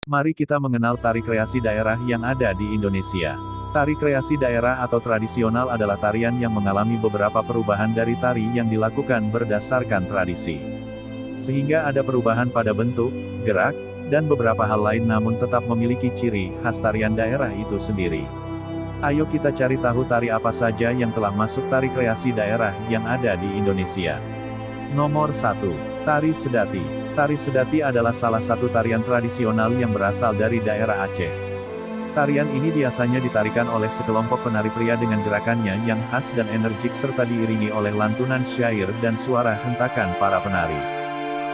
Mari kita mengenal tari kreasi daerah yang ada di Indonesia. Tari kreasi daerah atau tradisional adalah tarian yang mengalami beberapa perubahan dari tari yang dilakukan berdasarkan tradisi. Sehingga ada perubahan pada bentuk, gerak, dan beberapa hal lain namun tetap memiliki ciri khas tarian daerah itu sendiri. Ayo kita cari tahu tari apa saja yang telah masuk tari kreasi daerah yang ada di Indonesia. Nomor 1. Tari Sedati. Tari Sedati adalah salah satu tarian tradisional yang berasal dari daerah Aceh. Tarian ini biasanya ditarikan oleh sekelompok penari pria dengan gerakannya yang khas dan energik serta diiringi oleh lantunan syair dan suara hentakan para penari.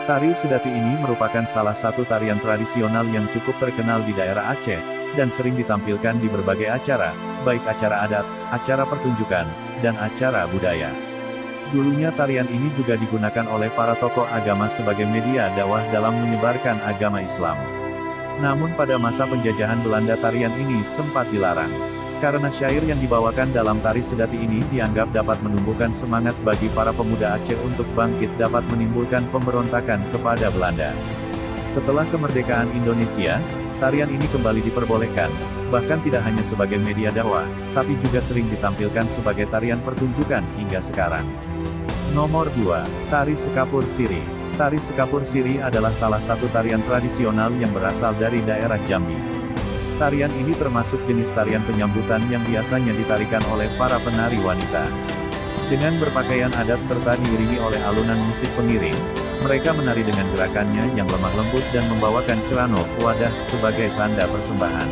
Tari Sedati ini merupakan salah satu tarian tradisional yang cukup terkenal di daerah Aceh, dan sering ditampilkan di berbagai acara, baik acara adat, acara pertunjukan, dan acara budaya. Dulunya tarian ini juga digunakan oleh para tokoh agama sebagai media dakwah dalam menyebarkan agama Islam. Namun pada masa penjajahan Belanda tarian ini sempat dilarang. Karena syair yang dibawakan dalam tari Sedati ini dianggap dapat menumbuhkan semangat bagi para pemuda Aceh untuk bangkit dapat menimbulkan pemberontakan kepada Belanda. Setelah kemerdekaan Indonesia, tarian ini kembali diperbolehkan, bahkan tidak hanya sebagai media dakwah, tapi juga sering ditampilkan sebagai tarian pertunjukan hingga sekarang. Nomor 2. Tari Sekapur Siri. Tari Sekapur Siri adalah salah satu tarian tradisional yang berasal dari daerah Jambi. Tarian ini termasuk jenis tarian penyambutan yang biasanya ditarikan oleh para penari wanita. Dengan berpakaian adat serta diiringi oleh alunan musik pengiring, mereka menari dengan gerakannya yang lemah lembut dan membawakan cerano, wadah, sebagai tanda persembahan.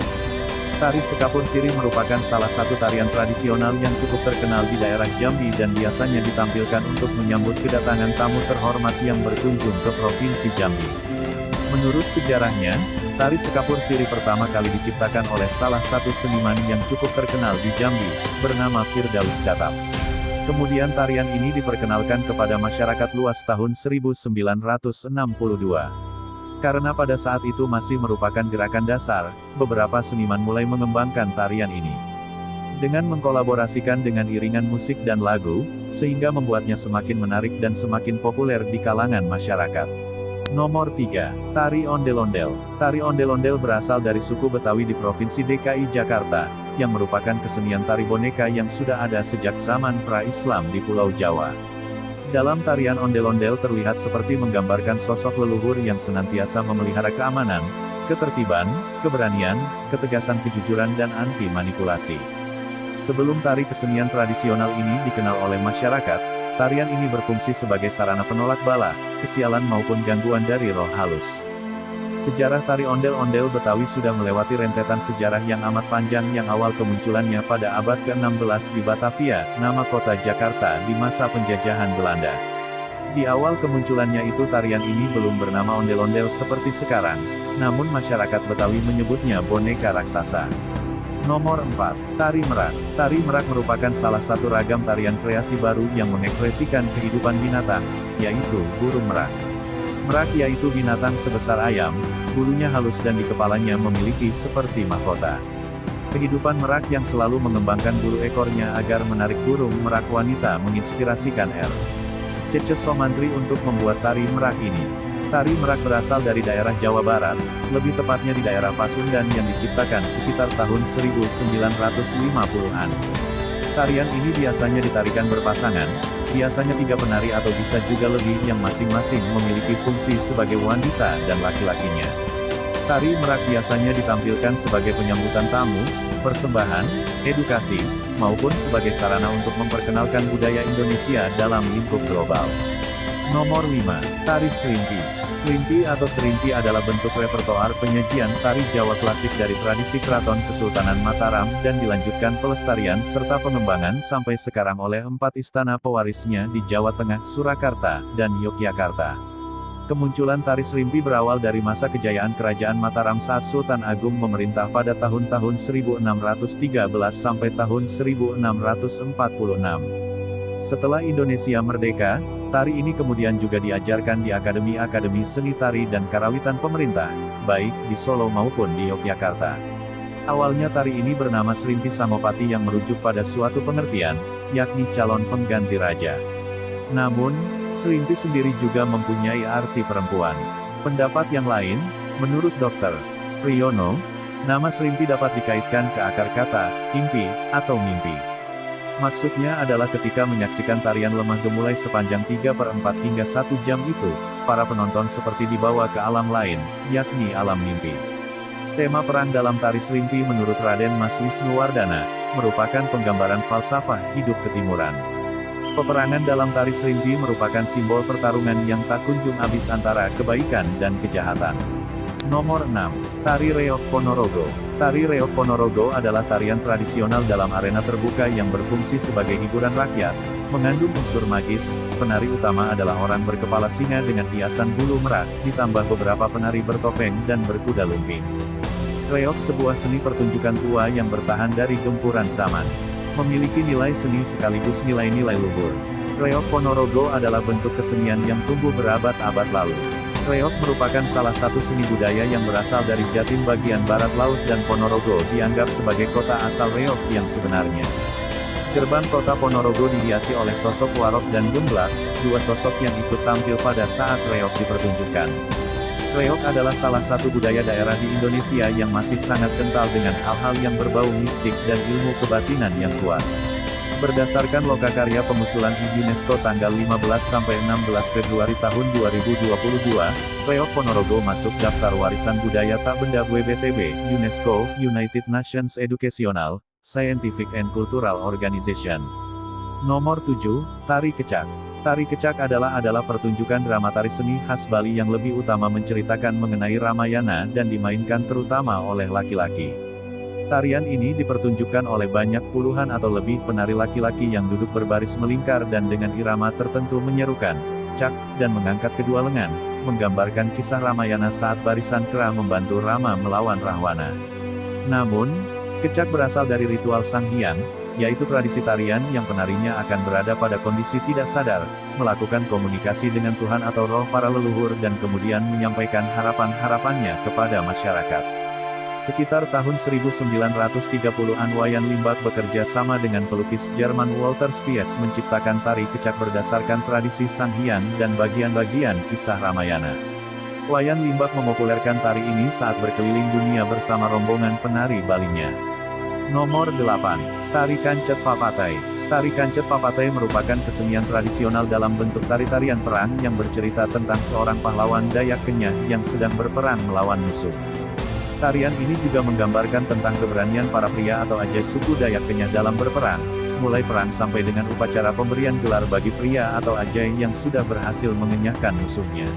Tari Sekapur Siri merupakan salah satu tarian tradisional yang cukup terkenal di daerah Jambi dan biasanya ditampilkan untuk menyambut kedatangan tamu terhormat yang berkunjung ke Provinsi Jambi. Menurut sejarahnya, tari Sekapur Siri pertama kali diciptakan oleh salah satu seniman yang cukup terkenal di Jambi, bernama Firdaus Datap. Kemudian tarian ini diperkenalkan kepada masyarakat luas tahun 1962. Karena pada saat itu masih merupakan gerakan dasar, beberapa seniman mulai mengembangkan tarian ini. Dengan mengkolaborasikan dengan iringan musik dan lagu, sehingga membuatnya semakin menarik dan semakin populer di kalangan masyarakat. Nomor 3. Tari Ondel-Ondel. Tari Ondel-Ondel berasal dari suku Betawi di Provinsi DKI Jakarta, yang merupakan kesenian tari boneka yang sudah ada sejak zaman pra-Islam di Pulau Jawa. Dalam tarian ondel-ondel terlihat seperti menggambarkan sosok leluhur yang senantiasa memelihara keamanan, ketertiban, keberanian, ketegasan kejujuran dan anti manipulasi. Sebelum tari kesenian tradisional ini dikenal oleh masyarakat, tarian ini berfungsi sebagai sarana penolak bala, kesialan maupun gangguan dari roh halus. Sejarah tari ondel-ondel Betawi sudah melewati rentetan sejarah yang amat panjang yang awal kemunculannya pada abad ke-16 di Batavia, nama kota Jakarta di masa penjajahan Belanda. Di awal kemunculannya itu tarian ini belum bernama ondel-ondel seperti sekarang, namun masyarakat Betawi menyebutnya boneka raksasa. Nomor 4. Tari Merak. Tari Merak merupakan salah satu ragam tarian kreasi baru yang mengekspresikan kehidupan binatang, yaitu burung merak. Merak yaitu binatang sebesar ayam, bulunya halus dan di kepalanya memiliki seperti mahkota. Kehidupan merak yang selalu mengembangkan bulu ekornya agar menarik burung merak wanita menginspirasikan Cece Somantri untuk membuat tari merak ini. Tari merak berasal dari daerah Jawa Barat, lebih tepatnya di daerah Pasundan yang diciptakan sekitar tahun 1950-an. Tarian ini biasanya ditarikan berpasangan, biasanya 3 penari atau bisa juga lebih yang masing-masing memiliki fungsi sebagai wanita dan laki-lakinya. Tari merak biasanya ditampilkan sebagai penyambutan tamu, persembahan, edukasi, maupun sebagai sarana untuk memperkenalkan budaya Indonesia dalam lingkup global. Nomor 5. Tari Serimpi. Serimpi atau serimpi adalah bentuk repertoar penyajian tari Jawa klasik dari tradisi Keraton Kesultanan Mataram dan dilanjutkan pelestarian serta pengembangan sampai sekarang oleh 4 istana pewarisnya di Jawa Tengah, Surakarta, dan Yogyakarta. Kemunculan tari serimpi berawal dari masa kejayaan Kerajaan Mataram saat Sultan Agung memerintah pada tahun-tahun 1613 sampai tahun 1646. Setelah Indonesia merdeka, tari ini kemudian juga diajarkan di akademi-akademi seni tari dan karawitan pemerintah, baik di Solo maupun di Yogyakarta. Awalnya tari ini bernama Serimpi Samopati yang merujuk pada suatu pengertian, yakni calon pengganti raja. Namun, serimpi sendiri juga mempunyai arti perempuan. Pendapat yang lain, menurut Dr. Priyono, nama Srimpi dapat dikaitkan ke akar kata, impi, atau mimpi. Maksudnya adalah ketika menyaksikan tarian lemah gemulai sepanjang 3/4 hingga 1 jam itu, para penonton seperti dibawa ke alam lain, yakni alam mimpi. Tema perang dalam tari Srimpi menurut Raden Mas Wisnuwardana, merupakan penggambaran falsafah hidup ketimuran. Peperangan dalam tari Srimpi merupakan simbol pertarungan yang tak kunjung habis antara kebaikan dan kejahatan. Nomor 6. Tari Reog Ponorogo. Tari Reog Ponorogo adalah tarian tradisional dalam arena terbuka yang berfungsi sebagai hiburan rakyat, mengandung unsur magis. Penari utama adalah orang berkepala singa dengan hiasan bulu merak, ditambah beberapa penari bertopeng dan berkuda lumping. Reog sebuah seni pertunjukan tua yang bertahan dari gempuran zaman. Memiliki nilai seni sekaligus nilai-nilai luhur. Reog Ponorogo adalah bentuk kesenian yang tumbuh berabad-abad lalu. Reog merupakan salah satu seni budaya yang berasal dari Jatim bagian barat laut dan Ponorogo dianggap sebagai kota asal Reog yang sebenarnya. Gerbang kota Ponorogo dihiasi oleh sosok Warok dan Gemblak, dua sosok yang ikut tampil pada saat Reog dipertunjukkan. Reog adalah salah satu budaya daerah di Indonesia yang masih sangat kental dengan hal-hal yang berbau mistik dan ilmu kebatinan yang kuat. Berdasarkan lokakarya pengusulan UNESCO tanggal 15-16 Februari tahun 2022, Reog Ponorogo masuk daftar warisan budaya tak benda WBTB, UNESCO, United Nations Educational, Scientific and Cultural Organization. Nomor 7, Tari Kecak. Tari Kecak adalah pertunjukan drama tari seni khas Bali yang lebih utama menceritakan mengenai Ramayana dan dimainkan terutama oleh laki-laki. Tarian ini dipertunjukkan oleh banyak puluhan atau lebih penari laki-laki yang duduk berbaris melingkar dan dengan irama tertentu menyerukan, cak, dan mengangkat kedua lengan, menggambarkan kisah Ramayana saat barisan kera membantu Rama melawan Rahwana. Namun, kecak berasal dari ritual Sang Hyang, yaitu tradisi tarian yang penarinya akan berada pada kondisi tidak sadar, melakukan komunikasi dengan Tuhan atau roh para leluhur dan kemudian menyampaikan harapan-harapannya kepada masyarakat. Sekitar tahun 1930-an Wayan Limbak bekerja sama dengan pelukis Jerman Walter Spies menciptakan tari kecak berdasarkan tradisi Sang Hyang dan bagian-bagian kisah Ramayana. Wayan Limbak memopulerkan tari ini saat berkeliling dunia bersama rombongan penari Balinya. Nomor 8. Tari Kancet Papatai. Tari Kancet Papatai merupakan kesenian tradisional dalam bentuk tari-tarian perang yang bercerita tentang seorang pahlawan Dayak Kenyah yang sedang berperang melawan musuh. Tarian ini juga menggambarkan tentang keberanian para pria atau ajai suku Dayak Kenyah dalam berperang, mulai perang sampai dengan upacara pemberian gelar bagi pria atau ajai yang sudah berhasil mengenyahkan musuhnya.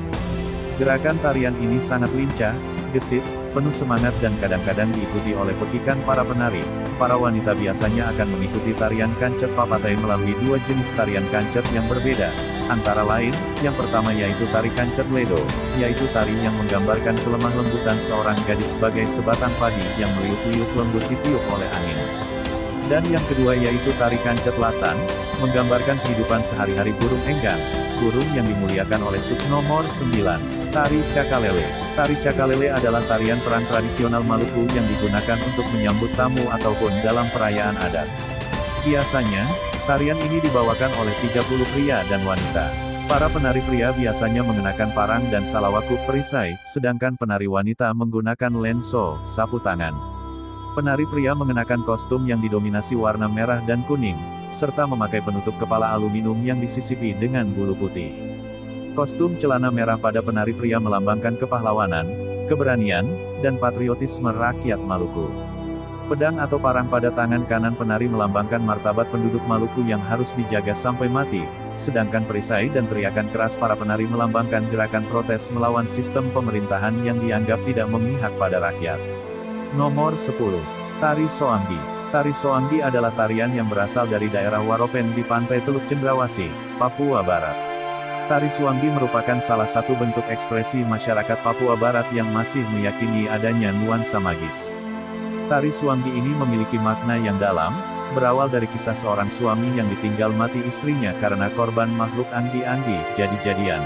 Gerakan tarian ini sangat lincah, gesit, penuh semangat dan kadang-kadang diikuti oleh pekikan para penari. Para wanita biasanya akan mengikuti tarian Kancet Papatai melalui dua jenis tarian kancet yang berbeda, antara lain, yang pertama yaitu tari Kancet Ledo, yaitu tari yang menggambarkan kelemah lembutan seorang gadis sebagai sebatang padi yang meliuk-liuk lembut ditiup oleh angin. Dan yang kedua yaitu tari Kancet Lasan, menggambarkan kehidupan sehari-hari burung enggang, burung yang dimuliakan oleh suku. Nomor 9. Tari Cakalele. Tari Cakalele adalah tarian perang tradisional Maluku yang digunakan untuk menyambut tamu ataupun dalam perayaan adat. Biasanya, tarian ini dibawakan oleh 30 pria dan wanita. Para penari pria biasanya mengenakan parang dan salawakuk perisai, sedangkan penari wanita menggunakan lenso, sapu tangan. Penari pria mengenakan kostum yang didominasi warna merah dan kuning, serta memakai penutup kepala aluminium yang disisipi dengan bulu putih. Kostum celana merah pada penari pria melambangkan kepahlawanan, keberanian, dan patriotisme rakyat Maluku. Pedang atau parang pada tangan kanan penari melambangkan martabat penduduk Maluku yang harus dijaga sampai mati, sedangkan perisai dan teriakan keras para penari melambangkan gerakan protes melawan sistem pemerintahan yang dianggap tidak memihak pada rakyat. Nomor 10. Tari Soanggi. Tari Soanggi adalah tarian yang berasal dari daerah Waropen di pantai Teluk Cendrawasih, Papua Barat. Tari Soanggi merupakan salah satu bentuk ekspresi masyarakat Papua Barat yang masih meyakini adanya nuansa magis. Tari Soanggi ini memiliki makna yang dalam, berawal dari kisah seorang suami yang ditinggal mati istrinya karena korban makhluk anggi-anggi, jadi-jadian.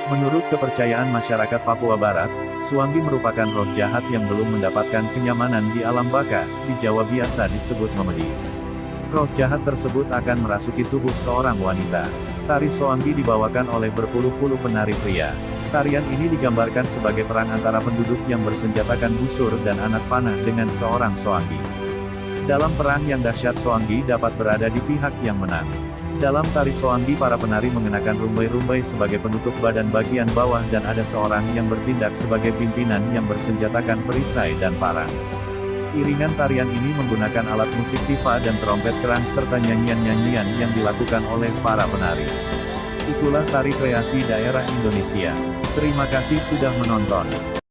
Menurut kepercayaan masyarakat Papua Barat, Soanggi merupakan roh jahat yang belum mendapatkan kenyamanan di alam baka, di Jawa biasa disebut memedi. Roh jahat tersebut akan merasuki tubuh seorang wanita. Tari Soanggi dibawakan oleh berpuluh-puluh penari pria. Tarian ini digambarkan sebagai perang antara penduduk yang bersenjatakan busur dan anak panah dengan seorang Soanggi. Dalam perang yang dahsyat, Soanggi dapat berada di pihak yang menang. Dalam tari Soanggi, para penari mengenakan rumbai-rumbai sebagai penutup badan bagian bawah dan ada seorang yang bertindak sebagai pimpinan yang bersenjatakan perisai dan parang. Iringan tarian ini menggunakan alat musik tifa dan trompet kerang serta nyanyian-nyanyian yang dilakukan oleh para penari. Itulah tari kreasi daerah Indonesia. Terima kasih sudah menonton.